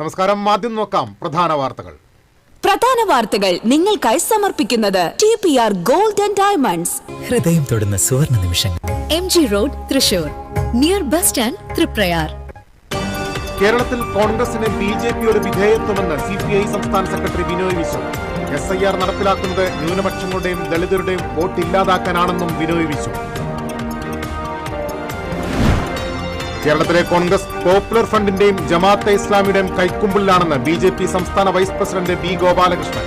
നമസ്കാരം. ആദ്യം നോക്കാം പ്രധാന വാർത്തകൾ നിങ്ങൾക്കായി സമർപ്പിക്കുന്നത് TPR ഗോൾഡ് ആൻഡ് ഡയമണ്ട്സ്. ഹൃദയം തൊടുന്ന സുവർണ നിമിഷങ്ങൾ. MG road, Thrissur, near bus stand, Triprayar. കേരളത്തിൽ കോൺഗ്രസിന് BJPയോട് വിധേയത്വമെന്ന് CPI സംസ്ഥാന സെക്രട്ടറി ബിനോയ് വിശ്വം. SIR നടപ്പിലാക്കുന്നത് ന്യൂനപക്ഷങ്ങളുടെയും ദളിതരുടെയും വോട്ട് ഇല്ലാതാക്കാനാണെന്നും ബിനോയ് വിശ്വം. കേരളത്തിലെ കോൺഗ്രസ് പോപ്പുലർ ഫ്രണ്ടിന്റെയും ജമാഅത്തെ ഇസ്ലാമിയുടെയും കൈക്കുമ്പിളിലാണെന്ന് BJP സംസ്ഥാന വൈസ് പ്രസിഡന്റ് B ഗോപാലകൃഷ്ണൻ.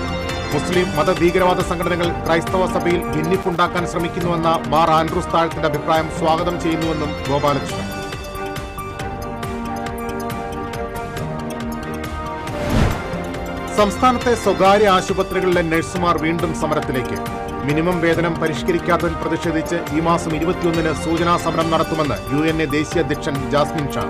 മുസ്ലിം മതഭീകരവാദ സംഘടനകൾ ക്രൈസ്തവ സഭയിൽ ഭിന്നിപ്പുണ്ടാക്കാൻ ശ്രമിക്കുന്നുവെന്ന മാർ ആൻഡ്രൂസ് താഴത്തിന്റെ അഭിപ്രായം സ്വാഗതം ചെയ്യുന്നുവെന്നും ഗോപാലകൃഷ്ണൻ. സംസ്ഥാനത്തെ സ്വകാര്യ ആശുപത്രികളിലെ നഴ്സുമാർ വീണ്ടും സമരത്തിലേക്ക്. മിനിമം വേതനം പരിഷ്കരിക്കാത്തതിൽ പ്രതിഷേധിച്ച് ഈ മാസം 21-ന് സൂചനാ സമരം നടത്തുമെന്ന് UNA ദേശീയ അധ്യക്ഷൻ ജാസ്മിൻ ഷാ.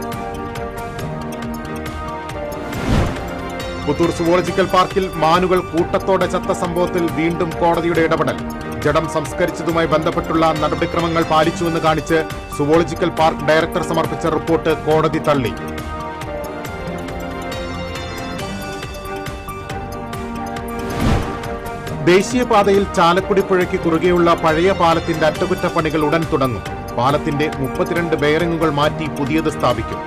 പുത്തൂർ സുവോളജിക്കൽ പാർക്കിൽ മാനുകൾ കൂട്ടത്തോടെ ചത്ത സംഭവത്തിൽ വീണ്ടും കോടതിയുടെ ഇടപെടൽ. ജഡം സംസ്കരിച്ചതുമായി ബന്ധപ്പെട്ടുള്ള നടപടിക്രമങ്ങൾ പാലിച്ചുവെന്ന് കാണിച്ച് സുവോളജിക്കൽ പാർക്ക് ഡയറക്ടർ സമർപ്പിച്ച റിപ്പോർട്ട് കോടതി തള്ളി. ദേശീയപാതയിൽ ചാലക്കുടി പുഴയ്ക്ക് കുറുകെയുള്ള പഴയ പാലത്തിന്റെ അറ്റകുറ്റപ്പണികൾ ഉടൻ തുടങ്ങും. പാലത്തിന്റെ 32 ബെയറിംഗുകൾ മാറ്റി പുതിയത് സ്ഥാപിക്കും.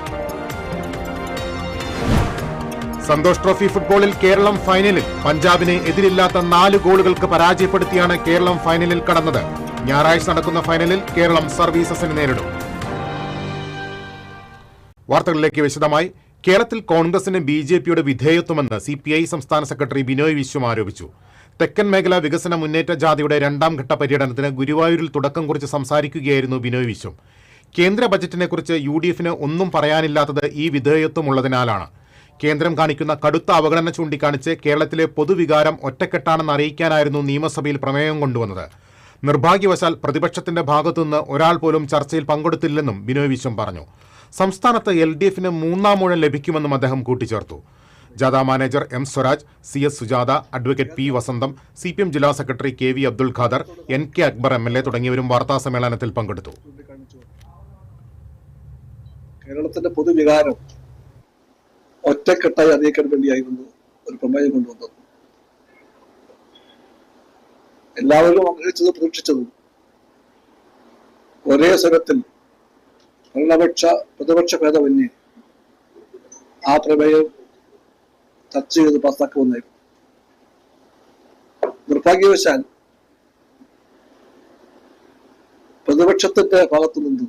സന്തോഷ് ട്രോഫി ഫുട്ബോളിൽ കേരളം ഫൈനലിൽ. പഞ്ചാബിനെ എതിരില്ലാത്ത 4 ഗോളുകൾക്ക് പരാജയപ്പെടുത്തിയാണ് കേരളം ഫൈനലിൽ കടന്നത്. ഞായറാഴ്ച നടക്കുന്ന ഫൈനലിൽ കേരളം സർവീസസിനെ നേരിടും. വാർത്തകളിലേക്ക് വിശദമായി. കേരളത്തിൽ കോൺഗ്രസിന് BJPയോട് വിധേയത്വമെന്ന് CPI സംസ്ഥാന സെക്രട്ടറി ബിനോയ് വിശ്വം ആരോപിച്ചു. തെക്കൻ മേഖല വികസന മുന്നേറ്റ ജാഥയുടെ 2ാം ഘട്ട പര്യടനത്തിന് ഗുരുവായൂരിൽ തുടക്കം കുറിച്ച് സംസാരിക്കുകയായിരുന്നു ബിനോയ് വിശ്വം. കേന്ദ്ര ബജറ്റിനെക്കുറിച്ച് UDFന് ഒന്നും പറയാനില്ലാത്തത് ഈ വിധേയത്വമുള്ളതിനാലാണ്. കേന്ദ്രം കാണിക്കുന്ന കടുത്ത അവഗണന ചൂണ്ടിക്കാണിച്ച് കേരളത്തിലെ പൊതുവികാരം ഒറ്റക്കെട്ടാണെന്ന് അറിയിക്കാനായിരുന്നു നിയമസഭയിൽ പ്രമേയം കൊണ്ടുവന്നത്. നിർഭാഗ്യവശാൽ പ്രതിപക്ഷത്തിന്റെ ഭാഗത്തുനിന്ന് ഒരാൾ പോലും ചർച്ചയിൽ പങ്കെടുത്തില്ലെന്നും ബിനോയ് വിശ്വം പറഞ്ഞു. സംസ്ഥാനത്ത് LDFന് 3ാം ഊഴം ലഭിക്കുമെന്നും അദ്ദേഹം കൂട്ടിച്ചേർത്തു. ജാഥ manager M Swaraj, CS Sujatha, advocate P വസന്തം, CPM ജില്ലാ സെക്രട്ടറി KV Abdul Khader, NK Akbar MLA തുടങ്ങിയവരും വാർത്താ സമ്മേളനത്തിൽ പങ്കെടുത്തു. കേരളത്തിന്റെ പൊതുവികാരം ഒറ്റക്കെട്ടായി അറിയിക്കാൻ വേണ്ടിയായിരുന്നു ഒരു പ്രമേയം കൊണ്ടുവന്നത്. എല്ലാവരും ആഗ്രഹിച്ചതും പ്രതീക്ഷിച്ചതും ഒരേ സ്വരത്തിൽ പ്രതിപക്ഷ ഭേദമന്യേ ആ പ്രമേയം ചർച്ച ചെയ്ത് പാസ്സാക്കുമെന്നായിരുന്നു. നിർഭാഗ്യവശാൽ പ്രതിപക്ഷത്തിന്റെ ഭാഗത്തു നിന്നും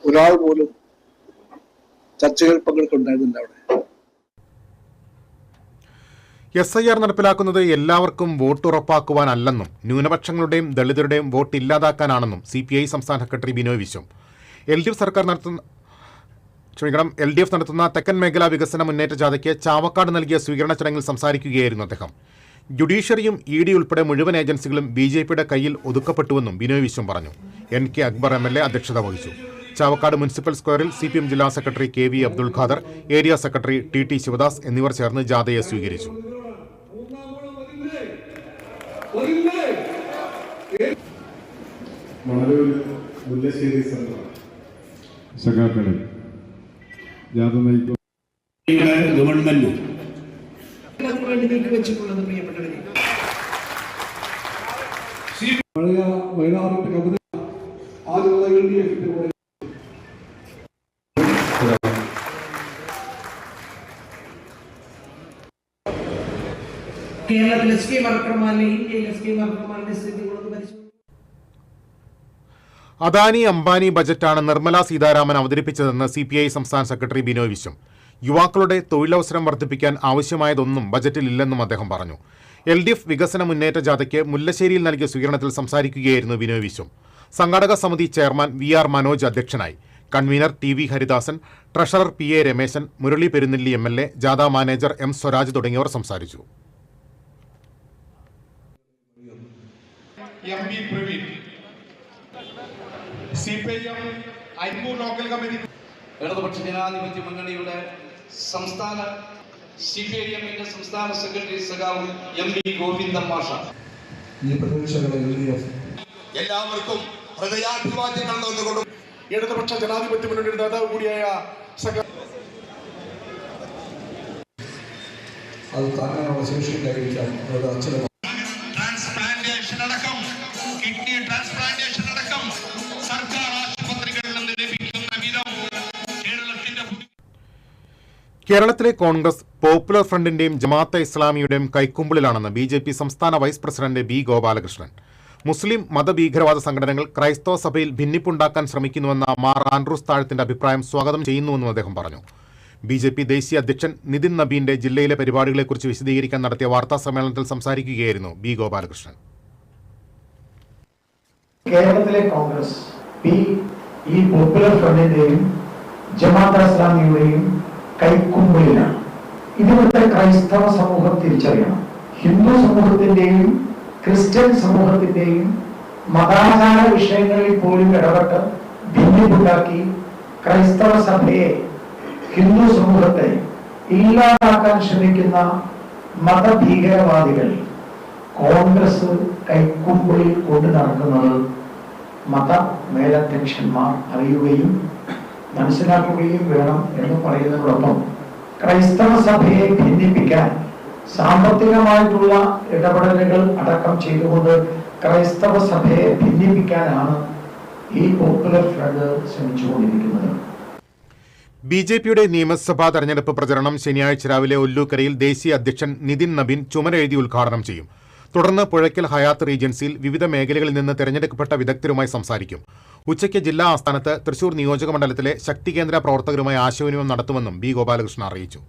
ഒരാൾ പോലും ചർച്ചകളിൽ പങ്കെടുക്കുന്നുണ്ടായിരുന്നില്ല. അവിടെ SIR നടപ്പിലാക്കുന്നത് എല്ലാവർക്കും വോട്ട് ഉറപ്പാക്കുവാനല്ലെന്നും ന്യൂനപക്ഷങ്ങളുടെയും ദളിതരുടെയും വോട്ട് ഇല്ലാതാക്കാനാണെന്നും CPI സംസ്ഥാന സെക്രട്ടറി ബിനോയ് വിശ്വം. LDF നടത്തുന്ന തെക്കൻ മേഖലാ വികസന മുന്നേറ്റ ജാഥയ്ക്ക് ചാവക്കാട് നൽകിയ സ്വീകരണ ചടങ്ങിൽ സംസാരിക്കുകയായിരുന്നു അദ്ദേഹം. ജുഡീഷ്യറിയും ED ഉൾപ്പെടെ മുഴുവൻ ഏജൻസികളും BJPയുടെ കയ്യിൽ ഒതുക്കപ്പെട്ടുവെന്നും ബിനോയ് വിശ്വം പറഞ്ഞു. NK അക്ബർ MLA അധ്യക്ഷത വഹിച്ചു. ചാവക്കാട് മുനിസിപ്പൽ സ്ക്വയറിൽ CPM ജില്ലാ സെക്രട്ടറി KV Abdul Khader, area secretary TT Sivadas എന്നിവർ ചേർന്ന് ജാഥയെ സ്വീകരിച്ചു. ഗവൺമെന്റ് കേരളത്തിലെ SK വർക്കർമാരിലെ ഇന്ത്യയിലെ SK വർക്കർമാരുടെ സ്ഥിതി പരിശോധിച്ചു. അദാനി അംബാനി ബജറ്റാണ് നിർമ്മലാ സീതാരാമൻ അവതരിപ്പിച്ചതെന്ന് CPI സംസ്ഥാന സെക്രട്ടറി ബിനോയ് വിശ്വം. യുവാക്കളുടെ തൊഴിലവസരം വർദ്ധിപ്പിക്കാൻ ആവശ്യമായതൊന്നും ബജറ്റിൽ ഇല്ലെന്നും അദ്ദേഹം പറഞ്ഞു. LDF വികസന മുന്നേറ്റ ജാഥയ്ക്ക് മുല്ലശ്ശേരിയിൽ നൽകിയ സ്വീകരണത്തിൽ സംസാരിക്കുകയായിരുന്നു ബിനോയ് വിശ്വം. സംഘാടക സമിതി ചെയർമാൻ VR മനോജ് അധ്യക്ഷനായി. Convener TV Haridasan, treasurer PA Rameshan, Murali Perunnelli MLA, ജാഥ മാനേജർ M സ്വരാജ് തുടങ്ങിയവർ സംസാരിച്ചു. ഇടതുപക്ഷ ജനാധിപത്യ മുന്നണിയുടെ സംസ്ഥാന CPIMന്റെ സംസ്ഥാന സെക്രട്ടറി സഖാവ് MV ഗോവിന്ദൻ മാഷ. എല്ലാവർക്കും ഹൃദയാഭിവാദ്യങ്ങൾ നേർന്നുകൊണ്ടും ഇടതുപക്ഷ ജനാധിപത്യ മുന്നണിയുടെ നേതാവ് കൂടിയായ അത് താങ്ങാനുള്ള ശേഷി ഉണ്ടായിരിക്കാം. അതായത് അച്ഛനും ട്രാൻസ്പ്ലാന്റേഷൻ അടക്കം കിഡ്നി ട്രാൻസ്പ്ലാന്റേഷൻ അടക്കം സർക്കാർ ആശുപത്രികളിൽ നിന്ന് ലഭിക്കുന്ന വിധം കേരളത്തിന്റെ കേരളത്തിലെ കോൺഗ്രസ് പോപ്പുലർ ഫ്രണ്ടിന്റെയും ജമാഅത്തെ ഇസ്ലാമിയുടെയും കൈക്കുമ്പിളിലാണെന്ന് BJP സംസ്ഥാന വൈസ് പ്രസിഡന്റ് B. ഗോപാലകൃഷ്ണൻ. മുസ്ലിം മതഭീകരവാദ സംഘടനകൾ ക്രൈസ്തവ സഭയിൽ ഭിന്നിപ്പുണ്ടാക്കാൻ ശ്രമിക്കുന്നുവെന്ന മാർ ആൻഡ്രൂസ് താഴത്തിന്റെ അഭിപ്രായം സ്വാഗതം ചെയ്യുന്നുവെന്നും അദ്ദേഹം പറഞ്ഞു. BJP ദേശീയ അധ്യക്ഷൻ നിതിൻ നബീന്റെ ജില്ലയിലെ പരിപാടികളെക്കുറിച്ച് വിശദീകരിക്കാൻ നടത്തിയ വാർത്താ സമ്മേളനത്തിൽ സംസാരിക്കുകയായിരുന്നു B. ഗോപാലകൃഷ്ണൻ. കേരളത്തിലെ കോൺഗ്രസ് ഈ പോപ്പുലർ ഫ്രണ്ടിന്റെയും ജമാഅത്തെ ഇസ്ലാമിയുടെയും കൈക്കുമ്പിളിലാണ്. ഇതിവിടുത്തെ ക്രൈസ്തവ സമൂഹം തിരിച്ചറിയണം. ഹിന്ദു സമൂഹത്തിന്റെയും ക്രിസ്ത്യൻ സമൂഹത്തിന്റെയും മതാചാര വിഷയങ്ങളിൽ പോലും ഇടപെട്ട് ഭിന്നിപ്പുണ്ടാക്കി ക്രൈസ്തവ സഭയെ, ഹിന്ദു സമൂഹത്തെ ഇല്ലാതാക്കാൻ ശ്രമിക്കുന്ന മതഭീകരവാദികൾ കോൺഗ്രസ് കൈക്കുമ്പിളിൽ കൊണ്ടു നടക്കുന്നത് മത മേലധ്യക്ഷന്മാർ അറിയുകയും മനസ്സിലാക്കുകയും വേണം എന്ന് പറയുന്നതോടൊപ്പം ക്രൈസ്തവ സഭയെ ഭിന്നിപ്പിക്കാൻ സാമ്പത്തികമായിട്ടുള്ള ഇടപെടലുകൾ അടക്കം ചെയ്തുകൊണ്ട് ക്രൈസ്തവ സഭയെ ഭിന്നിപ്പിക്കാനാണ് ഈ പോപ്പുലർ ഫ്രണ്ട് ശ്രമിച്ചുകൊണ്ടിരിക്കുന്നത്. BJPയുടെ നിയമസഭാ തെരഞ്ഞെടുപ്പ് പ്രചരണം ശനിയാഴ്ച രാവിലെ ഒല്ലൂക്കരയിൽ ദേശീയ അധ്യക്ഷൻ നിതിൻ നബീൻ ചുമരെഴുതി ഉദ്ഘാടനം ചെയ്യും. തുടർന്ന് പുഴയ്ക്കൽ ഹയാത്ത് റീജൻസിയിൽ വിവിധ മേഖലകളിൽ നിന്ന് തെരഞ്ഞെടുക്കപ്പെട്ട വിദഗ്ധരുമായി സംസാരിക്കും. ഉച്ചയ്ക്ക് ജില്ലാ ആസ്ഥാനത്ത് തൃശൂർ നിയോജക മണ്ഡലത്തിലെ ശക്തി കേന്ദ്ര പ്രവർത്തകരുമായി ആശയവിനിമയം നടത്തുമെന്നും B. ഗോപാലകൃഷ്ണൻ അറിയിച്ചു.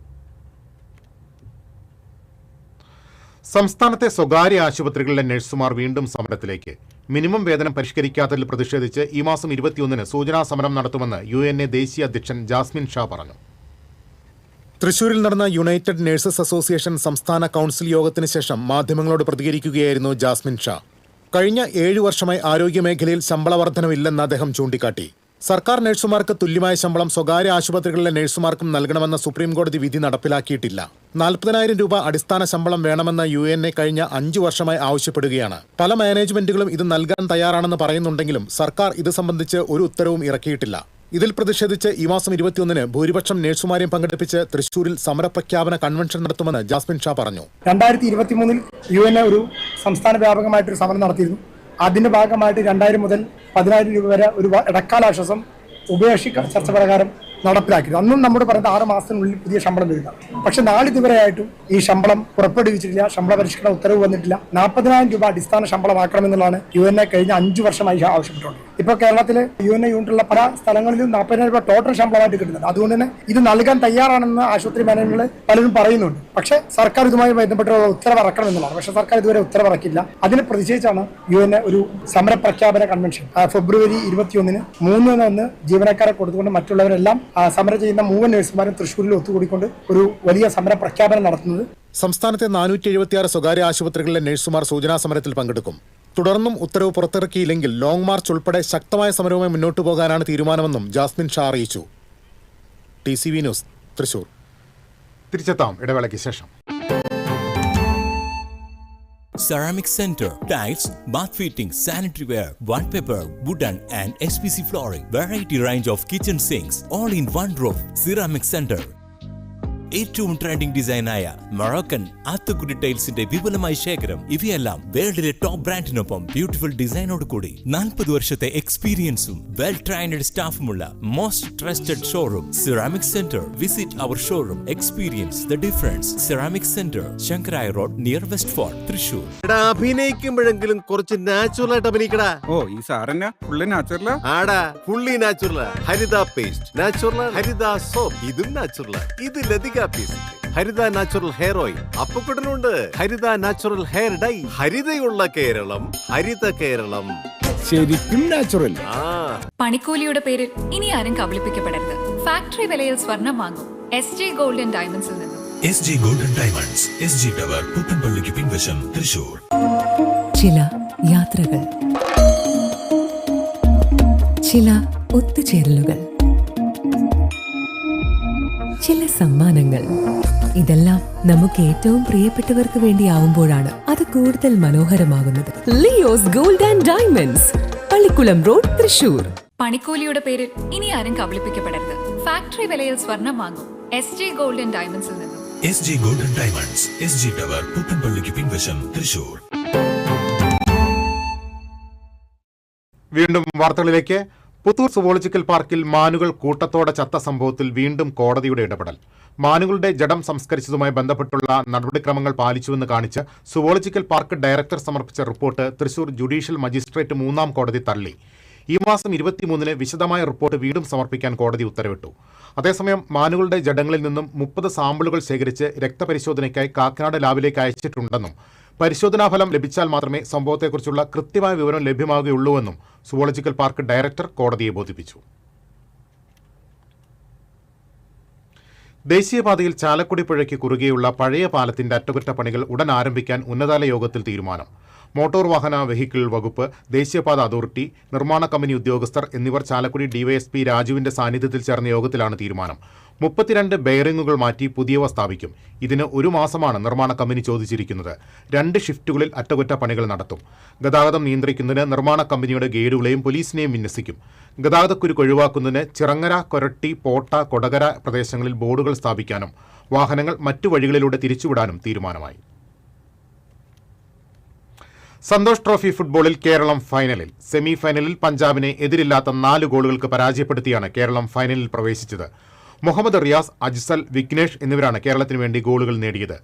സംസ്ഥാനത്തെ സ്വകാര്യ ആശുപത്രികളിലെ നഴ്സുമാർ വീണ്ടും സമരത്തിലേക്ക്. മിനിമം വേതനം പരിഷ്കരിക്കാത്തതിൽ പ്രതിഷേധിച്ച് ഈ മാസം 21-ന് സൂചനാ സമരം നടത്തുമെന്ന് UNA ദേശീയ അധ്യക്ഷൻ ജാസ്മിൻ ഷാ പറഞ്ഞു. തൃശൂരിൽ നടന്ന യുണൈറ്റഡ് നഴ്സസ് അസോസിയേഷൻ സംസ്ഥാന കൗൺസിൽ യോഗത്തിന് ശേഷം മാധ്യമങ്ങളോട് പ്രതികരിക്കുകയായിരുന്നു ജാസ്മിൻ ഷാ. കഴിഞ്ഞ 7 വർഷമായി ആരോഗ്യമേഖലയിൽ ശമ്പള വർധനവില്ലെന്ന് അദ്ദേഹം ചൂണ്ടിക്കാട്ടി. സർക്കാർ നഴ്സുമാർക്ക് തുല്യമായ ശമ്പളം സ്വകാര്യ ആശുപത്രികളിലെ നഴ്സുമാർക്കും നൽകണമെന്ന സുപ്രീംകോടതി വിധി നടപ്പിലാക്കിയിട്ടില്ല. 40,000 രൂപ അടിസ്ഥാന ശമ്പളം വേണമെന്ന UNA കഴിഞ്ഞ 5 വർഷമായി ആവശ്യപ്പെടുകയാണ്. പല മാനേജ്മെന്റുകളും ഇത് നൽകാൻ തയ്യാറാണെന്ന് പറയുന്നുണ്ടെങ്കിലും സർക്കാർ ഇത് സംബന്ധിച്ച് ഒരു ഉത്തരവും ഇറക്കിയിട്ടില്ല. ഇതിൽ പ്രതിഷേധിച്ച് ഈ മാസം 21-ന് ഭൂരിപക്ഷം നഴ്സുമാരെയും പങ്കെടുപ്പിച്ച് തൃശൂരിൽ സമരപ്രഖ്യാപന കൺവെൻഷൻ നടത്തുമെന്ന് ജാസ്മിൻ ഷാ പറഞ്ഞു. 2023-ൽ UNA ഒരു സംസ്ഥാന വ്യാപകമായിട്ടൊരു സമരം നടത്തിയിരുന്നു. അതിന്റെ ഭാഗമായിട്ട് 2000 മുതൽ 10,000 രൂപ വരെ ഒരു ഇടക്കാലാശ്വാസം ഉഭയകക്ഷി ചർച്ച പ്രകാരം നടപ്പിലാക്കി. അന്നും നമ്മുടെ പറയുന്നത് 6 മാസത്തിനുള്ളിൽ പുതിയ ശമ്പളം വരിക. പക്ഷെ നാളിതുവരെയായിട്ടും ഈ ശമ്പളം പുറപ്പെടുവിച്ചിട്ടില്ല. ശമ്പള പരിഷ്കരണ ഉത്തരവ് വന്നിട്ടില്ല. 40,000 രൂപ അടിസ്ഥാന ശമ്പളമാക്കണമെന്നുള്ളതാണ് UNA കഴിഞ്ഞ 5 വർഷമായി ആവശ്യപ്പെട്ടുള്ളത്. ഇപ്പോൾ കേരളത്തിലെ UNA യൂണിറ്റുള്ള പല സ്ഥലങ്ങളിലും 40,000 രൂപ ടോട്ടൽ ശമ്പളമായിട്ട് കിട്ടുന്നുണ്ട്. അതുകൊണ്ട് തന്നെ ഇത് നൽകാൻ തയ്യാറാണെന്ന് ആശുപത്രി മാനേജുകൾ പലരും പറയുന്നുണ്ട്. പക്ഷേ സർക്കാർ ഇതുമായി ബന്ധപ്പെട്ടുള്ള ഉത്തരവ് ഇറക്കണമെന്നുള്ളതാണ്. പക്ഷേ സർക്കാർ ഇതുവരെ ഉത്തരവ് ഇറക്കില്ല. അതിനെ പ്രതിഷേധിച്ചാണ് UNA ഒരു സമരപ്രഖ്യാപന കൺവെൻഷൻ ഫെബ്രുവരി 21-ന് 3-1 ജീവനക്കാരെ കൊടുത്തുകൊണ്ട് മറ്റുള്ളവരെല്ലാം സമരം ചെയ്യുന്ന 3 നഴ്സുമാരും തൃശ്ശൂരിൽ ഒത്തുകൂടിക്കൊണ്ട് ഒരു വലിയ സമര പ്രഖ്യാപനം നടത്തുന്നത്. സംസ്ഥാനത്തെ 476 സ്വകാര്യ ആശുപത്രികളിലെ നഴ്സുമാർ സൂചനാ സമരത്തിൽ പങ്കെടുക്കും. തുടർന്നും ഉത്തരവ് പുറത്തിറക്കിയില്ലെങ്കിൽ ലോങ് മാർച്ച് ഉൾപ്പെടെ ശക്തമായ സമരവുമായി മുന്നോട്ടു പോകാനാണ് തീരുമാനമെന്നും ജാസ്മിൻ ഷാ അറിയിച്ചു. TCV news Thrissur. തിരിച്ചെത്താം ഇടവേളയ്ക്ക് ശേഷം. Ceramic Center, tiles, bath fittings, sanitary ware, wallpaper, wooden and SPC flooring, variety range of kitchen sinks, all in one roof. Ceramic Center. ഏറ്റവും ട്രെൻഡിംഗ് ഡിസൈനായ മൊറോക്കൻ ആത്തുകുടി ടൈൽസിന്റെ വിപുലമായ ശേഖരം. ഇവയെല്ലാം വേൾഡിലെ ടോപ്പ് ബ്രാൻഡിനൊപ്പം ബ്യൂട്ടിഫുൾ ഡിസൈനോട് കൂടി 40 വർഷത്തെ എക്സ്പീരിയൻസും വെൽ ട്രെയിൻഡ് സ്റ്റാഫുമുള്ള most trusted showroom ceramic centre. Visit our showroom, experience the difference. Ceramic centre, Shankaraya road, near west fort, Thrissur. അഭിനയിക്കുമ്പോഴെങ്കിലും കുറച്ച് നാച്ചുറൽ ആയിട്ട് അഭിനയിക്കടാ. ഈ സാറന്നെ ഫുള്ളി നാച്ചുറൽ ആടാ, fully natural. Haritha paste natural, Haritha soap ഇതും നാച്ചുറൽ. ഇത് Lathika paste, Haritha natural hair oil, അപ്പക്കുട്ടനുണ്ട് ഹരിത നാച്ചുറൽ ഹെയർ ഡൈ. ഹരിതയുള്ള കേരളം, ഹരിത കേരളം, ശരിക്കും നാച്ചുറൽ. പണിക്കൂലിയുടെ പേരിൽ ഇനി ആരും കബളിപ്പിക്കപ്പെടരുത്. ഫാക്ടറി വിലയിൽ സ്വർണം വാങ്ങും SJ ഗോൾഡൻ ഡയമണ്ട്സിൽ നിന്നും. SJ golden diamonds, SG tower, പുത്തൻപള്ളിക്ക് പിൻവശം, തൃശൂർ. ചില യാത്രകൾ, ചില ഒത്തുചേരലുകൾ, ചില സമ്മാനങ്ങൾ, ഇതെല്ലാം നമുക്ക് ഏറ്റവും പ്രിയപ്പെട്ടവർക്ക് വേണ്ടിയാവുമ്പോഴാണ് അത് കൂടുതൽ മനോഹരമാകുന്നത്. Leo's gold and diamonds, Pallikulam road, Thrissur. പണിക്കൂലിയുടെ പേരിൽ ഇനി ആരും കബളിപ്പിക്കപ്പെടരുത്. ഫാക്ടറി വിലയിൽ സ്വർണം വാങ്ങും SJ ഗോൾഡൻ ഡയമണ്ട്സിൽ നിന്നും. SG Golden Diamonds, SG Tower, പുത്തൻപള്ളിക്ക് പിൻവശം, തൃശൂർ. വീണ്ടും വാർത്തകളിലേക്ക്. പുത്തൂർ സുവോളജിക്കൽ പാർക്കിൽ മാനുകൾ കൂട്ടത്തോടെ ചത്ത സംഭവത്തിൽ വീണ്ടും കോടതിയുടെ ഇടപെടൽ. മാനുകളുടെ ജഡം സംസ്കരിച്ചതുമായി ബന്ധപ്പെട്ടുള്ള നടപടിക്രമങ്ങൾ പാലിച്ചുവെന്ന് കാണിച്ച് സുവോളജിക്കൽ പാർക്ക് ഡയറക്ടർ സമർപ്പിച്ച റിപ്പോർട്ട് തൃശൂർ ജുഡീഷ്യൽ മജിസ്ട്രേറ്റ് 3ാം കോടതി തള്ളി. ഈ മാസം 23-ന് വിശദമായ റിപ്പോർട്ട് വീണ്ടും സമർപ്പിക്കാൻ കോടതി ഉത്തരവിട്ടു. അതേസമയം മാനുകളുടെ ജഡങ്ങളിൽ നിന്നും 30 സാമ്പിളുകൾ ശേഖരിച്ച് രക്തപരിശോധനയ്ക്കായി കാക്കനാട് ലാബിലേക്ക് അയച്ചിട്ടുണ്ടെന്നും പരിശോധനാഫലം ലഭിച്ചാൽ മാത്രമേ സംഭവത്തെക്കുറിച്ചുള്ള കൃത്യമായ വിവരം ലഭ്യമാകുകയുള്ളൂവെന്നും സുവോളജിക്കൽ പാർക്ക് ഡയറക്ടർ കോടതിയെ ബോധിപ്പിച്ചു. ദേശീയപാതയിൽ ചാലക്കുടി പുഴയ്ക്ക് കുറുകെയുള്ള പഴയ പാലത്തിന്റെ അറ്റകുറ്റപ്പണികൾ ഉടൻ ആരംഭിക്കാൻ ഉന്നതതല യോഗത്തിൽ തീരുമാനം. മോട്ടോർ വാഹന വെഹിക്കിൾ വകുപ്പ്, ദേശീയപാത അതോറിറ്റി, നിർമ്മാണ കമ്പനി ഉദ്യോഗസ്ഥർ എന്നിവർ ചാലക്കുടി ഡിവൈഎസ്പി രാജുവിന്റെ സാന്നിധ്യത്തിൽ ചേർന്ന യോഗത്തിലാണ് തീരുമാനം. 32 ബെയറിംഗുകൾ മാറ്റി പുതിയവ സ്ഥാപിക്കും. ഇതിന് 1 മാസമാണ് നിർമ്മാണ കമ്പനി ചോദിച്ചിരിക്കുന്നത്. 2 ഷിഫ്റ്റുകളിൽ അറ്റകുറ്റപ്പണികൾ നടത്തും. ഗതാഗതം നിയന്ത്രിക്കുന്നതിന് നിർമ്മാണ കമ്പനിയുടെ ഗൈഡുകളെയും പോലീസിനെയും വിന്യസിക്കും. ഗതാഗതക്കുരുക്ക് ഒഴിവാക്കുന്നതിന് ചിറങ്ങര, കൊരട്ടി, പോട്ട, കൊടകര പ്രദേശങ്ങളിൽ ബോർഡുകൾ സ്ഥാപിക്കാനും വാഹനങ്ങൾ മറ്റു വഴികളിലൂടെ തിരിച്ചുവിടാനും തീരുമാനമായി. സന്തോഷ് ട്രോഫി ഫുട്ബോളിൽ കേരളം ഫൈനലിൽ. സെമി ഫൈനലിൽ പഞ്ചാബിനെ എതിരില്ലാത്ത 4 ഗോളുകൾക്ക് പരാജയപ്പെടുത്തിയാണ് കേരളം ഫൈനലിൽ പ്രവേശിച്ചത്. മുഹമ്മദ് റിയാസ്, അജ്സൽ, വിഘ്നേഷ് എന്നിവരാണ് കേരളത്തിന് വേണ്ടി ഗോളുകൾ നേടിയത്.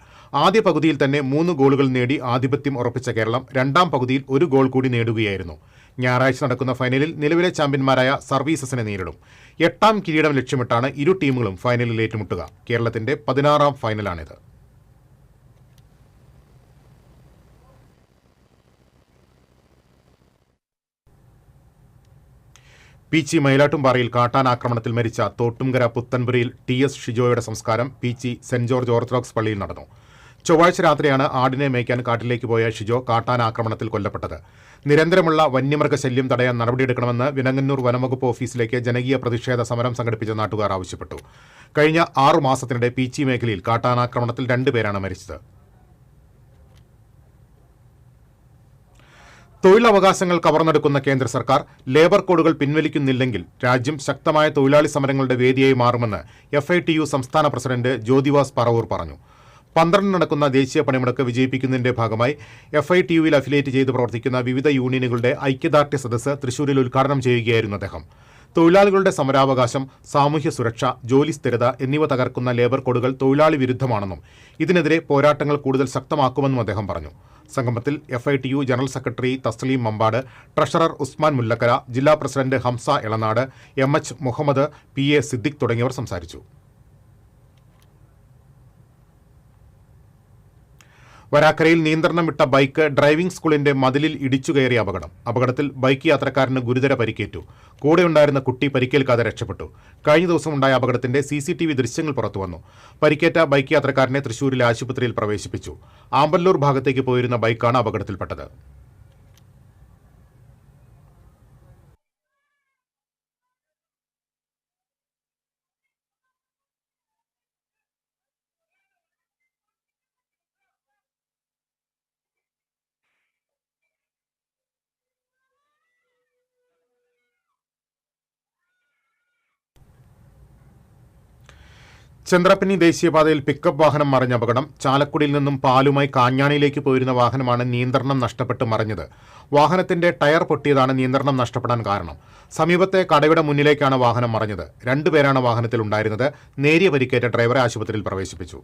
ആദ്യ പകുതിയിൽ തന്നെ 3 ഗോളുകൾ നേടി ആധിപത്യം ഉറപ്പിച്ച കേരളം 2ാം പകുതിയിൽ 1 ഗോൾ കൂടി നേടുകയായിരുന്നു. ഞായറാഴ്ച നടക്കുന്ന ഫൈനലിൽ നിലവിലെ ചാമ്പ്യന്മാരായ സർവീസസിനെ നേരിടും. 8ാം കിരീടം ലക്ഷ്യമിട്ടാണ് ഇരു ടീമുകളും ഫൈനലിൽ ഏറ്റുമുട്ടുക. കേരളത്തിന്റെ 16ാം ഫൈനലാണിത്. പീച്ചി മയിലാട്ടുംപാറയിൽ കാട്ടാനാക്രമണത്തിൽ മരിച്ച തോട്ടുംകര പുത്തൻപുരയിൽ TS ഷിജോയുടെ സംസ്കാരം പീച്ചി സെന്റ് ജോർജ് ഓർത്തഡോക്സ് പള്ളിയിൽ നടന്നു. ചൊവ്വാഴ്ച രാത്രിയാണ് ആടിനെ മേയ്ക്കാൻ കാട്ടിലേക്ക് പോയ ഷിജോ കാട്ടാനാക്രമണത്തിൽ കൊല്ലപ്പെട്ടത്. നിരന്തരമുള്ള വന്യമൃഗശല്യം തടയാൻ നടപടിയെടുക്കണമെന്ന് വിനങ്ങന്നൂർ വനംവകുപ്പ് ഓഫീസിലേക്ക് ജനകീയ പ്രതിഷേധ സമരം സംഘടിപ്പിച്ച നാട്ടുകാർ ആവശ്യപ്പെട്ടു. കഴിഞ്ഞ 6 മാസത്തിനിടെ പീച്ചി മേഖലയിൽ കാട്ടാനാക്രമണത്തിൽ 2 പേരാണ് മരിച്ചത്. തൊഴിലവകാശങ്ങൾ കവർന്നെടുക്കുന്ന കേന്ദ്ര സർക്കാർ ലേബർ കോഡുകൾ പിൻവലിക്കുന്നില്ലെങ്കിൽ രാജ്യം ശക്തമായ തൊഴിലാളി സമരങ്ങളുടെ വേദിയായി മാറുമെന്ന് FITU സംസ്ഥാന പ്രസിഡന്റ് ജ്യോതിവാസ് പറവൂർ പറഞ്ഞു. 12 നടക്കുന്ന ദേശീയ പണിമുടക്ക് വിജയിപ്പിക്കുന്നതിന്റെ ഭാഗമായി FITUവിൽ അഫിലിയേറ്റ് ചെയ്ത് പ്രവർത്തിക്കുന്ന വിവിധ യൂണിയനുകളുടെ ഐക്യദാർഢ്യ സദസ്സ് തൃശൂരിൽ ഉദ്ഘാടനം ചെയ്യുകയായിരുന്നു അദ്ദേഹം. തൊഴിലാളികളുടെ സമരാവകാശം, സാമൂഹ്യ സുരക്ഷ, ജോലി സ്ഥിരത എന്നിവ തകർക്കുന്ന ലേബർ കോഡുകൾ തൊഴിലാളി വിരുദ്ധമാണെന്നും ഇതിനെതിരെ പോരാട്ടങ്ങൾ കൂടുതൽ ശക്തമാക്കുമെന്നും അദ്ദേഹം പറഞ്ഞു. സംഗമത്തിൽ FITU general secretary Thasleem Mampad, treasurer Usman Mullakkara, ജില്ലാ president Hamza Elanad, MH Muhammad, PA Siddique തുടങ്ങിയവർ സംസാരിച്ചു. വരാക്കരയിൽ നിയന്ത്രണം വിട്ട ബൈക്ക് ഡ്രൈവിംഗ് സ്കൂളിന്റെ മതിലിൽ ഇടിച്ചുകയറിയ അപകടത്തിൽ ബൈക്ക് യാത്രക്കാരന് ഗുരുതര പരിക്കേറ്റു. കൂടെയുണ്ടായിരുന്ന കുട്ടി പരിക്കേൽക്കാതെ രക്ഷപ്പെട്ടു. കഴിഞ്ഞ ദിവസമുണ്ടായ അപകടത്തിന്റെ CCTV ദൃശ്യങ്ങൾ പുറത്തുവന്നു. പരിക്കേറ്റ ബൈക്ക് യാത്രക്കാരനെ തൃശൂരിലെ ആശുപത്രിയിൽ പ്രവേശിപ്പിച്ചു. ആമ്പല്ലൂർ ഭാഗത്തേക്ക് പോയിരുന്ന ബൈക്കാണ് അപകടത്തിൽപ്പെട്ടത്. ചന്ദ്രപ്പനി ദേശീയപാതയിൽ പിക്കപ്പ് വാഹനം മറിഞ്ഞ അപകടം. ചാലക്കുടിയിൽ നിന്നും പാലുമായി കാഞ്ഞാണിയിലേക്ക് പോയിരുന്ന വാഹനമാണ് നിയന്ത്രണം നഷ്ടപ്പെട്ട് മറിഞ്ഞത്. വാഹനത്തിന്റെ ടയർ പൊട്ടിയതാണ് നിയന്ത്രണം നഷ്ടപ്പെടാൻ കാരണം. സമീപത്തെ കടയുടെ മുന്നിലേക്കാണ് വാഹനം മറിഞ്ഞത്. 2 പേരാണ് വാഹനത്തിൽ ഉണ്ടായിരുന്നത്. നേരിയ പരിക്കേറ്റ ഡ്രൈവറെ ആശുപത്രിയിൽ പ്രവേശിപ്പിച്ചു.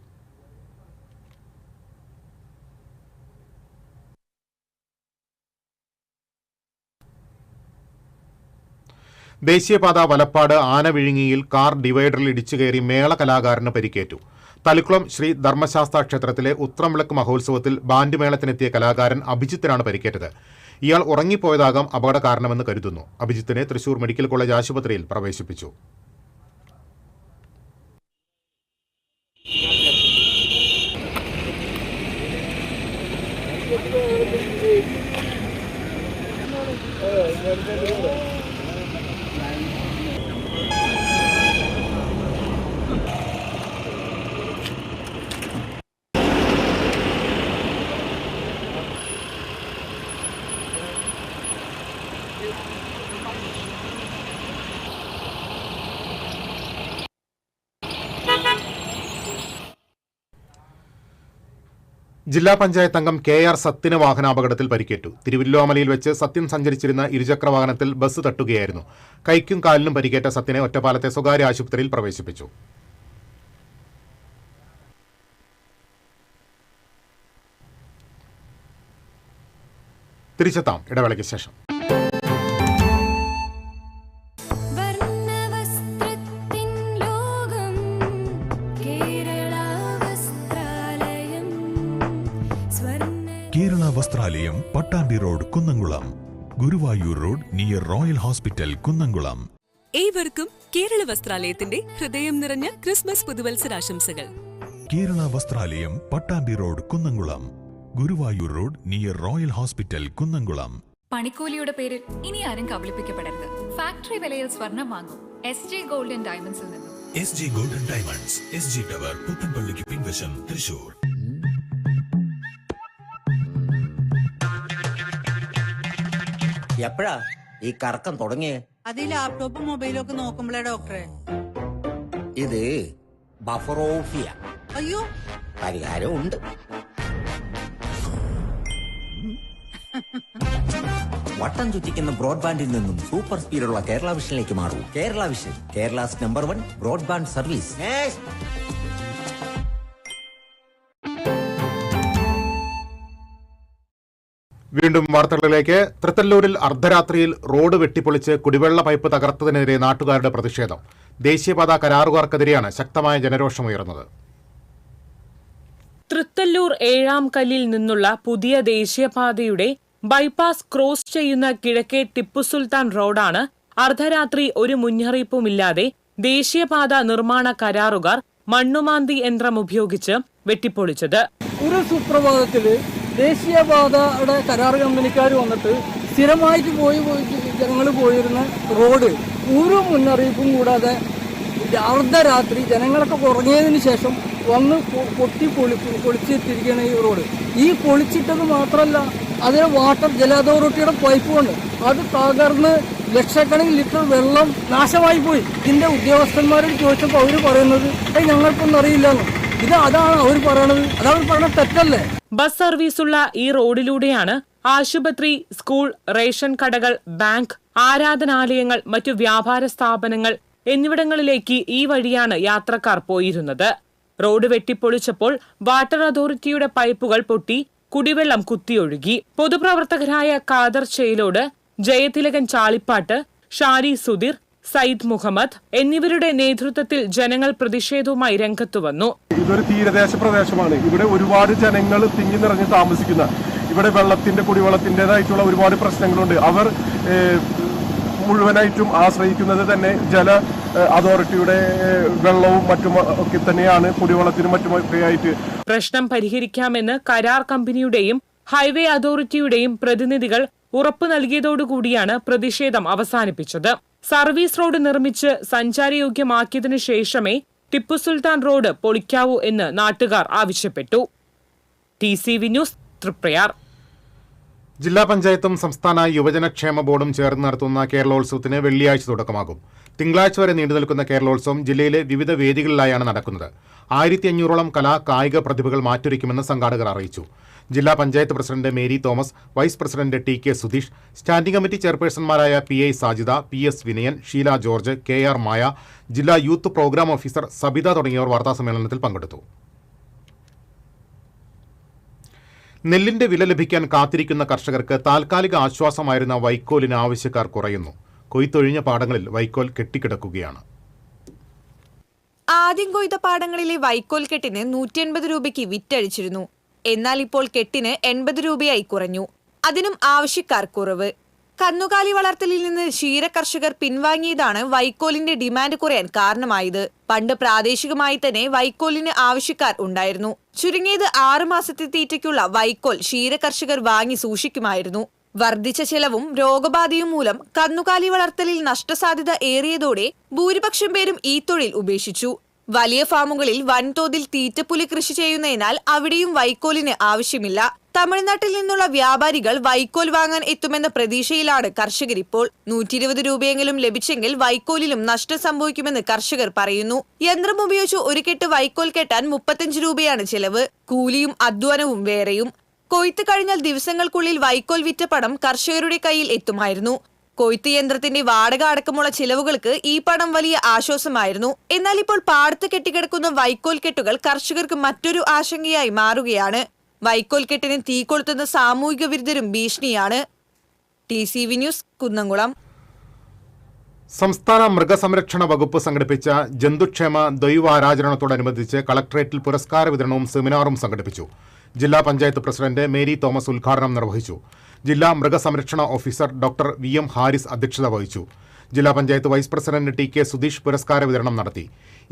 ദേശീയപാത വലപ്പാട് ആനവിഴുങ്ങിയിൽ കാർ ഡിവൈഡറിൽ ഇടിച്ചുകയറി മേള കലാകാരന് പരിക്കേറ്റു. തളിക്കുളം ശ്രീ ധർമ്മശാസ്ത്ര ക്ഷേത്രത്തിലെ ഉത്രംവിളക്ക് മഹോത്സവത്തിൽ ബാൻഡ് മേളത്തിനെത്തിയ കലാകാരൻ അഭിജിത്തിനാണ് പരിക്കേറ്റത്. ഇയാൾ ഉറങ്ങിപ്പോയതാകാം അപകട കാരണമെന്ന് കരുതുന്നു. അഭിജിത്തിനെ തൃശൂർ മെഡിക്കൽ കോളേജ് ആശുപത്രിയിൽ പ്രവേശിപ്പിച്ചു. ജില്ലാ പഞ്ചായത്ത് അംഗം KR സത്യന് വാഹനാപകടത്തിൽ പരിക്കേറ്റു. തിരുവല്ലോമലയിൽ വെച്ച് സത്യൻ സഞ്ചരിച്ചിരുന്ന ഇരുചക്ര വാഹനത്തിൽ ബസ് തട്ടുകയായിരുന്നു. കൈക്കും കാലിനും പരിക്കേറ്റ സത്യനെ ഒറ്റപ്പാലത്തെ സ്വകാര്യ ആശുപത്രിയിൽ പ്രവേശിപ്പിച്ചു. തിരിച്ചെത്താം ഇടവേളയ്ക്ക് ശേഷം. Kerala Vasthralayam, Pattambi road, Kunnamkulam. Guruvayur road near royal hospital, Kunnamkulam. ഏവർക്കും കേരള വസ്ത്രാലയത്തിന്റെ ഹൃദയം നിറഞ്ഞ ക്രിസ്മസ് പുതുവത്സരാശംസകൾ. Kerala Vasthralayam, Pattambi road, Kunnamkulam. Guruvayur road near royal hospital, Kunnamkulam. പണിക്കൂലിയുടെ പേരിൽ ഇനി ആരും കബളിപ്പിക്കപ്പെടരുത്. ഫാക്ടറി വിലയിൽ സ്വർണം വാങ്ങും SJ ഗോൾഡൻ ഡയമണ്ട്സിൽ നിന്നും. SJ golden diamonds, SG tower, പുത്തൻപള്ളിക്ക് പിൻവശം, തൃശൂർ. എപ്പോഴാ ഈ കറക്കം തുടങ്ങിയേ? അത് ലാപ്ടോപ്പും മൊബൈലും ഒക്കെ നോക്കുമ്പോഴേ ഡോക്ടറെ. ഇത് ബഫറോഫിയ. അയ്യോ, പരിഹാരം ഉണ്ട്. വട്ടം ചുറ്റിക്കുന്ന ബ്രോഡ്ബാൻഡിൽ നിന്നും സൂപ്പർ സ്പീഡുള്ള കേരള വിഷനിലേക്ക് മാറൂ. Kerala vision, Kerala's number 1 broadband service. വീണ്ടും വാർത്തകളിലേക്ക്. തൃത്തല്ലൂരിൽ അർദ്ധരാത്രിയിൽ റോഡ് വെട്ടിപ്പൊളിച്ച് കുടിവെള്ള പൈപ്പ് തകർത്തതിനെതിരെ നാട്ടുകാരുടെ പ്രതിഷേധം. ദേശീയപാത കരാറുകാർക്കെതിരെയാണ് ശക്തമായ ജനരോഷമുയർന്നത്. തൃത്തല്ലൂർ 7ാം കല്ലിൽ നിന്നുള്ള പുതിയ ദേശീയപാതയുടെ ബൈപ്പാസ് ക്രോസ് ചെയ്യുന്ന കിഴക്കേ ടിപ്പു സുൽത്താൻ റോഡാണ് അർദ്ധരാത്രി ഒരു മുന്നറിയിപ്പുമില്ലാതെ ദേശീയപാത നിർമ്മാണ കരാറുകാർ മണ്ണുമാന്തി യന്ത്രം ഉപയോഗിച്ച് വെട്ടിപ്പൊളിച്ചത്. ഒരു സുപ്രഭാതത്തില് ദേശീയപാതയുടെ കരാർ കമ്പനിക്കാർ വന്നിട്ട് സ്ഥിരമായിട്ട് ജനങ്ങൾ പോയിരുന്ന റോഡ് ഒരു മുന്നറിയിപ്പും കൂടാതെ അർദ്ധരാത്രി ജനങ്ങളൊക്കെ ഉറങ്ങിയതിന് ശേഷം വന്ന് പൊളിച്ചിട്ടിരിക്കുകയാണ് ഈ റോഡ്. ഈ പൊളിച്ചിട്ടത് മാത്രമല്ല, അതിന് ജല അതോറിറ്റിയുടെ പൈപ്പ് കൊണ്ട് അത് തകർന്ന് ലക്ഷക്കണക്കിന് ലിറ്റർ വെള്ളം നാശമായി പോയി. ഇതിന്റെ ഉദ്യോഗസ്ഥന്മാരോട് ചോദിച്ചപ്പോൾ അവർ പറയുന്നത് ഞങ്ങൾക്കൊന്നും അറിയില്ലെന്ന്. അതാണ് അവർ പറയണത്. അതവർ പറയുന്നത് തെറ്റല്ലേ? ബസ് സർവീസുള്ള ഈ റോഡിലൂടെയാണ് ആശുപത്രി, സ്കൂൾ, റേഷൻ കടകൾ, ബാങ്ക്, ആരാധനാലയങ്ങൾ, മറ്റു വ്യാപാര സ്ഥാപനങ്ങൾ എന്നിവിടങ്ങളിലേക്ക് ഈ വഴിയാണ് യാത്രക്കാർ പോയിരുന്നത്. റോഡ് വെട്ടിപ്പൊളിച്ചപ്പോൾ വാട്ടർ അതോറിറ്റിയുടെ പൈപ്പുകൾ പൊട്ടി കുടിവെള്ളം കുത്തിയൊഴുകി. പൊതുപ്രവർത്തകരായ ഖാദർ ചേലോട്, ജയതിലകൻ ചാളിപ്പാട്ട്, ഷാരി സുധീർ, സയ്യിദ് മുഹമ്മദ് എന്നിവരുടെ നേതൃത്വത്തിൽ ജനങ്ങൾ പ്രതിഷേധവുമായി രംഗത്തു വന്നു. ഇതൊരു തീരദേശ പ്രദേശമാണ്. ഇവിടെ ഒരുപാട് ജനങ്ങൾ തിങ്ങി നിറഞ്ഞ് താമസിക്കുന്ന, ഇവിടെ കുടിവെള്ളത്തിൻ്റെതായിട്ടുള്ള ഒരുപാട് പ്രശ്നങ്ങളുണ്ട്. അവർ മുഴുവനായിട്ടും ആശ്രയിക്കുന്നത് തന്നെ ജല അതോറിറ്റിയുടെ വെള്ളവും മറ്റും ഒക്കെ തന്നെയാണ്, കുടിവെള്ളത്തിനും മറ്റുമൊക്കെയായിട്ട്. പ്രശ്നം പരിഹരിക്കാമെന്ന് കരാർ കമ്പനിയുടെയും ഹൈവേ അതോറിറ്റിയുടെയും പ്രതിനിധികൾ ഉറപ്പു നൽകിയതോടുകൂടിയാണ് പ്രതിഷേധം അവസാനിപ്പിച്ചത്. സർവീസ് റോഡ് നിർമ്മിച്ച് സഞ്ചാരയോഗ്യമാക്കിയതിനു ശേഷമേ ടിപ്പു സുൽത്താൻ റോഡ് പൊളിക്കാവൂ എന്ന് നാട്ടുകാർ ആവശ്യപ്പെട്ടു. TCV news, Triprayar. ജില്ലാ പഞ്ചായത്തും സംസ്ഥാന യുവജനക്ഷേമ ബോർഡും ചേർന്ന് നടത്തുന്ന കേരളോത്സവത്തിന് വെള്ളിയാഴ്ച തുടക്കമാകും. തിങ്കളാഴ്ച വരെ നീണ്ടുനിൽക്കുന്ന കേരളോത്സവം ജില്ലയിലെ വിവിധ വേദികളിലായാണ് നടക്കുന്നത്. 1500ഓളം കായിക പ്രതിഭകൾ മാറ്റൊരുക്കുമെന്ന് സംഘാടകർ അറിയിച്ചു. ജില്ലാ panchayat president Mary Thomas, vice president TK Sudheesh, standing committee ചെയർപേഴ്സൺമാരായ PI Sajida, PS Vinayan, Sheela George, KR Maya, ജില്ലാ യൂത്ത് പ്രോഗ്രാം ഓഫീസർ സബിത തുടങ്ങിയവർ വാർത്താസമ്മേളനത്തിൽ പങ്കെടുത്തു. നെല്ലിന്റെ വില ലഭിക്കാൻ കാത്തിരിക്കുന്ന കർഷകർക്ക് താൽക്കാലിക ആശ്വാസമായിരുന്ന വൈക്കോലിന് ആവശ്യക്കാർ കുറയുന്നു. കൊയ്ത്തൊഴിഞ്ഞ പാടങ്ങളിൽ വൈക്കോൽ കെട്ടിക്കിടക്കുകയാണ്. ആദ്യം കൊയ്ത പാടങ്ങളിലെ വൈക്കോൽ കെട്ടിന് 180 രൂപയ്ക്ക് വിറ്റഴിച്ചിരുന്നു. എന്നാൽ ഇപ്പോൾ കെട്ടിന് 80 രൂപയായി കുറഞ്ഞു. അതിനും ആവശ്യക്കാർ കുറവ്. കന്നുകാലി വളർത്തലിൽ നിന്ന് ക്ഷീര കർഷകർ പിൻവാങ്ങിയതാണ് വൈക്കോലിന്റെ ഡിമാൻഡ് കുറയാൻ കാരണമായത്. പണ്ട് പ്രാദേശികമായി തന്നെ വൈക്കോലിന് ആവശ്യക്കാർ ഉണ്ടായിരുന്നു. ചുരുങ്ങിയത് 6 മാസത്തെ തീറ്റയ്ക്കുള്ള വൈക്കോൽ ക്ഷീര കർഷകർ വാങ്ങി സൂക്ഷിക്കുമായിരുന്നു. വർദ്ധിച്ച ചെലവും രോഗബാധയും മൂലം കന്നുകാലി വളർത്തലിൽ നഷ്ടസാധ്യത ഏറിയതോടെ ഭൂരിപക്ഷം പേരും ഈ തൊഴിൽ ഉപേക്ഷിച്ചു. വലിയ ഫാമുകളിൽ വൻതോതിൽ തീറ്റപ്പുലി കൃഷി ചെയ്യുന്നതിനാൽ അവിടെയും വൈക്കോലിന് ആവശ്യമില്ല. തമിഴ്നാട്ടിൽ നിന്നുള്ള വ്യാപാരികൾ വൈക്കോൽ വാങ്ങാൻ എത്തുമെന്ന പ്രതീക്ഷയിലാണ് കർഷകരിപ്പോൾ. 120 രൂപയെങ്കിലും ലഭിച്ചെങ്കിൽ വൈക്കോലിലും നഷ്ടം സംഭവിക്കുമെന്ന് കർഷകർ പറയുന്നു. യന്ത്രം ഉപയോഗിച്ച് ഒരു കെട്ട് വൈക്കോൽ കെട്ടാൻ 35 രൂപയാണ് ചെലവ്. കൂലിയും അധ്വാനവും വേറെയും. കൊയ്ത്ത് കഴിഞ്ഞാൽ ദിവസങ്ങൾക്കുള്ളിൽ വൈക്കോൽ വിറ്റ പണം കർഷകരുടെ കയ്യിൽ എത്തുമായിരുന്നു. കൊയ്ത്ത് യന്ത്രത്തിന്റെ വാടക അടക്കമുള്ള ചിലവുകൾക്ക് ഈ പണം വലിയ ആശ്വാസമായിരുന്നു. എന്നാൽ ഇപ്പോൾ പാടത്ത് കെട്ടിക്കിടക്കുന്ന വൈക്കോൽ കെട്ടുകൾ കർഷകർക്ക് മറ്റൊരു ആശങ്കയായി മാറുകയാണ്. വൈക്കോൽ കെട്ടിന് തീ കൊളുത്തുന്ന സാമൂഹിക വിരുദ്ധരും ഭീഷണിയാണ്. TCV news, Kunnamkulam. സംസ്ഥാന മൃഗസംരക്ഷണ വകുപ്പ് സംഘടിപ്പിച്ച ജന്തുക്ഷേമ ദൈവാരാചരണത്തോടനുബന്ധിച്ച് കളക്ടറേറ്റിൽ പുരസ്കാര വിതരണവും സെമിനാറും സംഘടിപ്പിച്ചു. ജില്ലാ പഞ്ചായത്ത് പ്രസിഡന്റ് മേരി തോമസ് ഉദ്ഘാടനം നിർവഹിച്ചു. ജില്ലാ മൃഗസംരക്ഷണ ഓഫീസർ ഡോക്ടർ VM ഹാരിസ് അധ്യക്ഷത വഹിച്ചു. ജില്ലാ panchayat vice president TK Sudheesh പുരസ്കാര വിതരണം നടത്തി.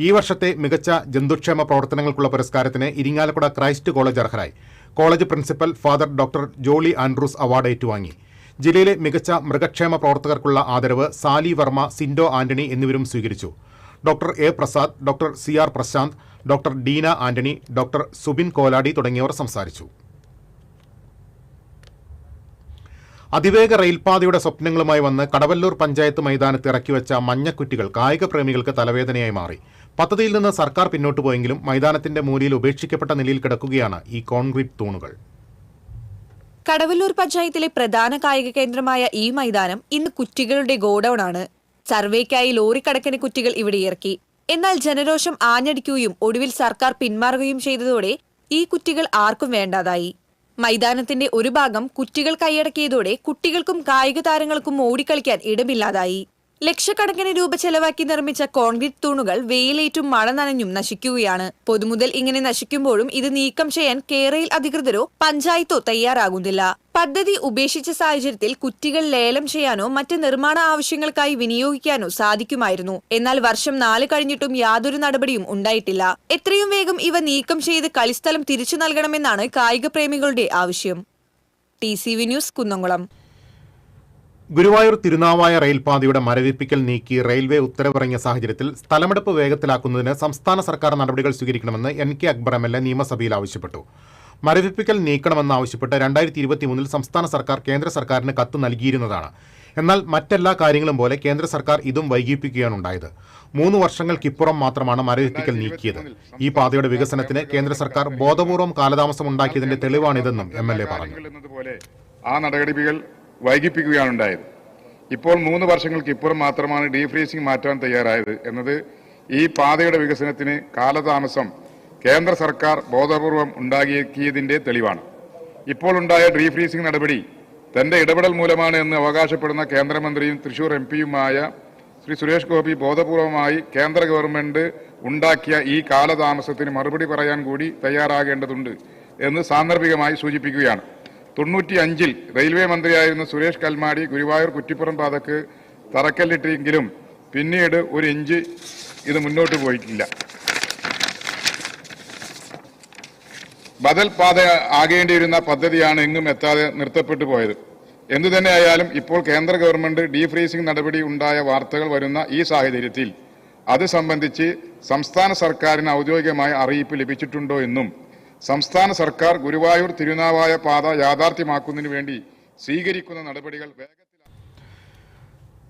ഈ വർഷത്തെ മികച്ച ജന്തുക്ഷേമ പ്രവർത്തനങ്ങൾക്കുള്ള പുരസ്കാരത്തിന് ഇരിങ്ങാലക്കുട ക്രൈസ്റ്റ് കോളേജ് അർഹരായി. College principal father doctor Jolly Andrews award ഏറ്റുവാങ്ങി. ജില്ലയിലെ മികച്ച മൃഗക്ഷേമ പ്രവർത്തകർക്കുള്ള ആദരവ് സാലി വർമ്മ, സിൻഡോ ആന്റണി എന്നിവരും സ്വീകരിച്ചു. Doctor A Prasad, doctor CR Prashanth, doctor Deena Antony, doctor Subin Koladi തുടങ്ങിയവർ സംസാരിച്ചു. അതിവേഗ റെയിൽപാതയുടെ സ്വപ്നങ്ങളുമായി വന്ന് കടവല്ലൂർ പഞ്ചായത്ത് മൈതാനത്ത് ഇറക്കിവെച്ച മഞ്ഞക്കുറ്റികൾ കായിക പ്രേമികൾക്ക് തലവേദനയായി മാറി. പദ്ധതിയിൽ നിന്ന് സർക്കാർ പിന്നോട്ടു പോയെങ്കിലും മൈതാനത്തിന്റെ മൂലയിൽ ഉപേക്ഷിക്കപ്പെട്ട നിലയിൽ കിടക്കുകയാണ് ഈ കോൺക്രീറ്റ് തൂണുകൾ. കടവല്ലൂർ പഞ്ചായത്തിലെ പ്രധാന കായിക കേന്ദ്രമായ ഈ മൈതാനം ഇന്ന് കുറ്റികളുടെ ഗോഡൌൺ ആണ്. സർവേക്കായി ലോറിക്കണക്കിന് കുറ്റികൾ ഇവിടെ ഇറക്കി. എന്നാൽ ജനരോഷം ആഞ്ഞടിക്കുകയും ഒടുവിൽ സർക്കാർ പിന്മാറുകയും ചെയ്തതോടെ ഈ കുറ്റികൾ ആർക്കും വേണ്ടാതായി. മൈതാനത്തിന്റെ ഒരു ഭാഗം കുറ്റികൾ കൈയടക്കിയതോടെ കുട്ടികൾക്കും കായിക താരങ്ങൾക്കും ഓടിക്കളിക്കാൻ ഇടമില്ലാതായി. ലക്ഷക്കണക്കിന് രൂപ ചെലവാക്കി നിർമ്മിച്ച കോൺക്രീറ്റ് തൂണുകൾ വെയിലേറ്റും മഴ നനഞ്ഞും നശിക്കുകയാണ്. പൊതുമുതൽ ഇങ്ങനെ നശിക്കുമ്പോഴും ഇത് നീക്കം ചെയ്യാൻ കേരയിൽ അധികൃതരോ പഞ്ചായത്തോ തയ്യാറാകുന്നില്ല. പദ്ധതി ഉപേക്ഷിച്ച സാഹചര്യത്തിൽ കുറ്റികൾ ലേലം ചെയ്യാനോ മറ്റ് നിർമ്മാണ ആവശ്യങ്ങൾക്കായി വിനിയോഗിക്കാനോ സാധിക്കുമായിരുന്നു. എന്നാൽ വർഷം 4 കഴിഞ്ഞിട്ടും യാതൊരു നടപടിയും ഉണ്ടായിട്ടില്ല. എത്രയും വേഗം ഇവ നീക്കം ചെയ്ത് കളിസ്ഥലം തിരിച്ചു നൽകണമെന്നാണ് കായിക പ്രേമികളുടെ ആവശ്യം. TCV news, Kunnamkulam. ഗുരുവായൂർ തിരുനാവായ റെയിൽപാതയുടെ മരവിപ്പിക്കൽ നീക്കി റെയിൽവേ ഉത്തരവിറങ്ങിയ സാഹചര്യത്തിൽ സ്ഥലമെടുപ്പ് വേഗത്തിലാക്കുന്നതിന് സംസ്ഥാന സർക്കാർ നടപടികൾ സ്വീകരിക്കണമെന്ന് NK അക്ബർ MLA നിയമസഭയിൽ ആവശ്യപ്പെട്ടു. മരവിപ്പിക്കൽ നീക്കണമെന്നാവശ്യപ്പെട്ട് 2023 സംസ്ഥാന സർക്കാർ കേന്ദ്ര സർക്കാരിന് കത്ത് നൽകിയിരുന്നതാണ്. എന്നാൽ മറ്റെല്ലാ കാര്യങ്ങളും പോലെ കേന്ദ്ര സർക്കാർ ഇതും വൈകിപ്പിക്കുകയാണുണ്ടായത്. 3 വർഷങ്ങൾക്കിപ്പുറം മാത്രമാണ് മരവിപ്പിക്കൽ നീക്കിയത്. ഈ പാതയുടെ വികസനത്തിന് കേന്ദ്ര സർക്കാർ ബോധപൂർവം കാലതാമസം ഉണ്ടാക്കിയതിന്റെ തെളിവാണിതെന്നും MLA പറഞ്ഞു. ആ നടപടികൾ വൈകിപ്പിക്കുകയാണ് ഉണ്ടായത്. ഇപ്പോൾ 3 വർഷങ്ങൾക്ക് ഇപ്പുറം മാത്രമാണ് ഡീഫ്രീസിംഗ് മാറ്റാൻ തയ്യാറായത് എന്നത് ഈ പാതയുടെ വികസനത്തിന് കാലതാമസം കേന്ദ്ര സർക്കാർ ബോധപൂർവം ഉണ്ടാക്കിയതിന്റെ തെളിവാണ്. ഇപ്പോൾ ഉണ്ടായ ഡീഫ്രീസിംഗ് നടപടി തന്റെ ഇടപെടൽ മൂലമാണ് എന്ന് അവകാശപ്പെടുന്ന കേന്ദ്രമന്ത്രിയും തൃശൂർ MP-യുമായ ശ്രീ സുരേഷ് ഗോപി ബോധപൂർവമായി കേന്ദ്ര ഗവൺമെന്റ് ഉണ്ടാക്കിയ ഈ കാലതാമസത്തിന് മറുപടി പറയാൻ കൂടി തയ്യാറാകേണ്ടതുണ്ട് എന്ന് സാന്ദർഭികമായി സൂചിപ്പിക്കുകയാണ്. 95-ൽ റെയിൽവേ മന്ത്രിയായിരുന്ന സുരേഷ് കൽമാടി ഗുരുവായൂർ കുറ്റിപ്പുറം പാതക്ക് തറക്കല്ലിട്ടെങ്കിലും പിന്നീട് 1 ഇഞ്ച് ഇത് മുന്നോട്ട് പോയിട്ടില്ല. ബദൽ പാത ആകേണ്ടിയിരുന്ന പദ്ധതിയാണ് എങ്ങും എത്താതെ നിർത്തപ്പെട്ടു പോയത്. എന്തുതന്നെയായാലും ഇപ്പോൾ കേന്ദ്ര ഗവൺമെന്റ് ഡീഫ്രീസിംഗ് നടപടി ഉണ്ടായ വാർത്തകൾ വരുന്ന ഈ സാഹചര്യത്തിൽ അത് സംബന്ധിച്ച് സംസ്ഥാന സർക്കാരിന് ഔദ്യോഗികമായ അറിയിപ്പ് ലഭിച്ചിട്ടുണ്ടോ എന്നും സംസ്ഥാന സർക്കാർ ഗുരുവായൂർ തിരുനാവായ പാത യാഥാർത്ഥ്യമാക്കുന്നതിന് വേണ്ടി സ്വീകരിക്കുന്ന നടപടികൾ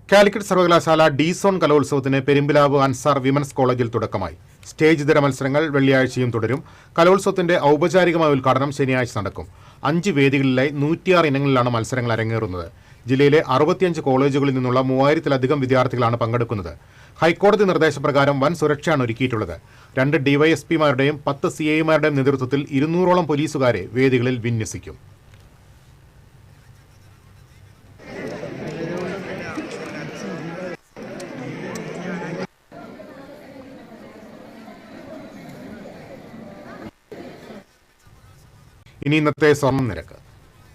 കാലിക്കറ്റ് സർവകലാശാല D-സോൺ കലോത്സവത്തിന് പെരുമ്പിലാവ് അൻസാർ വിമൻസ് കോളേജിൽ തുടക്കമായി. സ്റ്റേജ് ഇതര മത്സരങ്ങൾ വെള്ളിയാഴ്ചയും തുടരും. കലോത്സവത്തിന്റെ ഔപചാരികമായ ഉദ്ഘാടനം ശനിയാഴ്ച നടക്കും. 5 വേദികളിലായി 106 ഇനങ്ങളിലാണ് മത്സരങ്ങൾ അരങ്ങേറുന്നത്. ജില്ലയിലെ 65 കോളേജുകളിൽ നിന്നുള്ള 3000-ലധികം വിദ്യാർത്ഥികളാണ് പങ്കെടുക്കുന്നത്. ഹൈക്കോടതി നിർദ്ദേശപ്രകാരം വൻ സുരക്ഷയാണ് ഒരുക്കിയിട്ടുള്ളത്. 2 DYSP-മാരുടെയും 10 CI-മാരുടെയും നേതൃത്വത്തിൽ 200ഓളം പോലീസുകാരെ വേദികളിൽ വിന്യസിക്കും. ഇനി ഇന്നത്തെ സ്വർണം നിരക്ക്.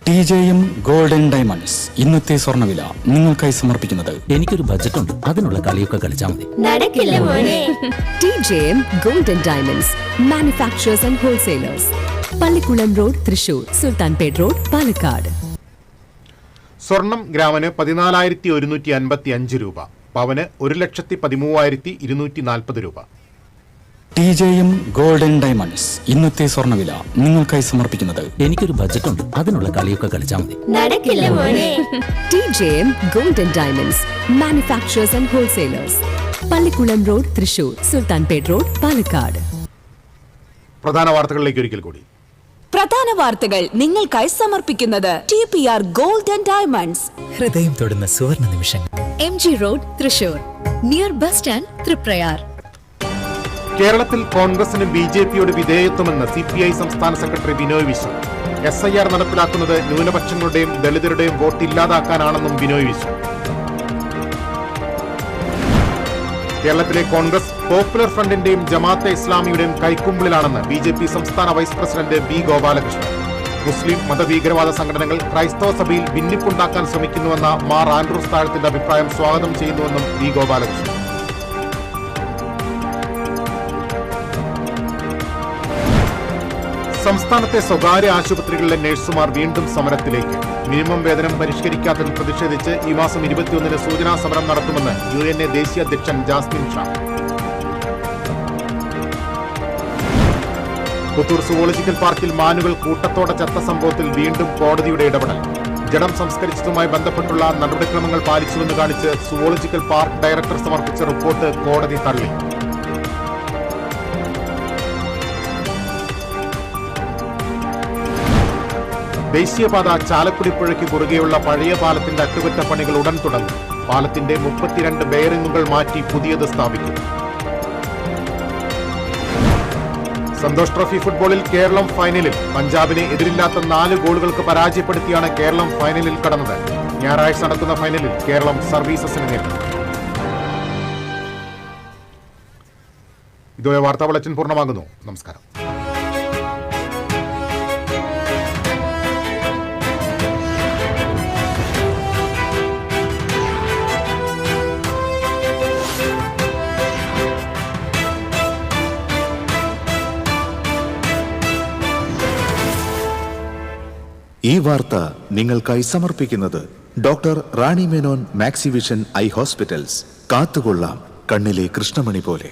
TJM ഗോൾഡൻ ഡയമണ്ട്സ് ഇന്നത്തെ സ്വർണ്ണവില നിങ്ങൾക്കായി സമർപ്പിക്കുന്നത്. എനിക്കൊരു ബജറ്റ് ഉണ്ട്, അതിനുള്ള കളിയൊക്കെ കളിച്ചാൽ മതി. TJM golden diamonds manufacturers and wholesalers, Pallikulam road, Thrissur, Sultanpet road, Palakkad. സ്വർണം ഗ്രാമിന് 14,155 രൂപ, പവന് 1,13,240 രൂപ. TJM ഗോൾഡൻ ഡയമണ്ട്സ് ഇന്നത്തെ സ്വർണ്ണവില നിങ്ങൾക്കായി സമർപ്പിക്കുന്നത്. എനിക്കൊരു ബജറ്റ് ഉണ്ട്, അതിനുള്ള കളിയൊക്കെ കളിച്ചാൽ മതി. നടക്കില്ല മോനെ. TJM Golden Diamonds, Manufacturers and Wholesalers. Pallikulam road, Thrissur. Sultanpet road, Palakkad. പ്രധാന വാർത്തകളിലേക്ക് ഒരിക്കൽ കൂടി. പ്രധാന വാർത്തകൾ നിങ്ങൾക്കായി സമർപ്പിക്കുന്നത് TPR Golden Diamonds. ഹൃദയം തൊടുന്ന സുവർണ നിമിഷങ്ങൾ. MG road, Thrissur. Near bus stand, Triprayar. കേരളത്തിൽ കോൺഗ്രസിന് BJPയോട് വിധേയത്വമെന്ന് CPI സംസ്ഥാന സെക്രട്ടറി ബിനോയ് വിശ്വം. SIR നടപ്പിലാക്കുന്നത് ന്യൂനപക്ഷങ്ങളുടെയും ദളിതരുടെയും വോട്ട് ഇല്ലാതാക്കാനാണെന്നും ബിനോയ് വിശ്വം. കേരളത്തിലെ കോൺഗ്രസ് പോപ്പുലർ ഫ്രണ്ടിന്റെയും ജമാഅത്തെ ഇസ്ലാമിയുടെയും കൈക്കുമ്പിളിലാണെന്ന് BJP സംസ്ഥാന വൈസ് പ്രസിഡന്റ് B ഗോപാലകൃഷ്ണൻ. മുസ്ലിം മതഭീകരവാദ സംഘടനകൾ ക്രൈസ്തവ സഭയിൽ ഭിന്നിപ്പുണ്ടാക്കാൻ ശ്രമിക്കുന്നുവെന്ന മാർ ആൻഡ്രൂസ് താഴത്തിന്റെ അഭിപ്രായം സ്വാഗതം ചെയ്യുന്നുവെന്നും B ഗോപാലകൃഷ്ണൻ. സംസ്ഥാനത്തെ സ്വകാര്യ ആശുപത്രികളിലെ നഴ്സുമാർ വീണ്ടും സമരത്തിലേക്ക്. മിനിമം വേതനം പരിഷ്കരിക്കാത്തതിൽ പ്രതിഷേധിച്ച് ഈ മാസം 21-ന് സൂചനാ സമരം നടത്തുമെന്ന് UNA ദേശീയ അധ്യക്ഷൻ ജാസ്മിൻ ഷാ. പുത്തൂർ സുവോളജിക്കൽ പാർക്കിൽ മാനുകൾ കൂട്ടത്തോടെ ചത്ത സംഭവത്തിൽ വീണ്ടും കോടതിയുടെ ഇടപെടൽ. ജഡം സംസ്കരിച്ചതുമായി ബന്ധപ്പെട്ടുള്ള നടപടിക്രമങ്ങൾ പാലിച്ചുവെന്ന് കാണിച്ച് സുവോളജിക്കൽ പാർക്ക് ഡയറക്ടർ സമർപ്പിച്ച റിപ്പോർട്ട് കോടതി തള്ളി. ദേശീയപാത ചാലക്കുടി പുഴയ്ക്ക് കുറുകെയുള്ള പഴയ പാലത്തിന്റെ അറ്റകുറ്റപ്പണികൾ ഉടൻ തുടങ്ങും. പാലത്തിന്റെ 32 ബെയറിംഗുകൾ മാറ്റി പുതിയത് സ്ഥാപിക്കും. സന്തോഷ് ട്രോഫി ഫുട്ബോളിൽ കേരളം ഫൈനലിൽ. പഞ്ചാബിനെ എതിരില്ലാത്ത 4 ഗോളുകൾക്ക് പരാജയപ്പെടുത്തിയാണ് കേരളം ഫൈനലിൽ കടന്നത്. ഞായറാഴ്ച നടക്കുന്ന ഫൈനലിൽ കേരളം സർവീസസിനെ നേരിടും. ഇതോടെ വാർത്താ ബുള്ളറ്റിൻ പൂർണ്ണമാകുന്നു. നമസ്കാരം. ഈ വാർത്ത നിങ്ങൾക്കായി സമർപ്പിക്കുന്നത് doctor Rani Menon Maxivision I hospitals. കാത്തുകൊള്ളാം കണ്ണിലെ കൃഷ്ണമണി പോലെ.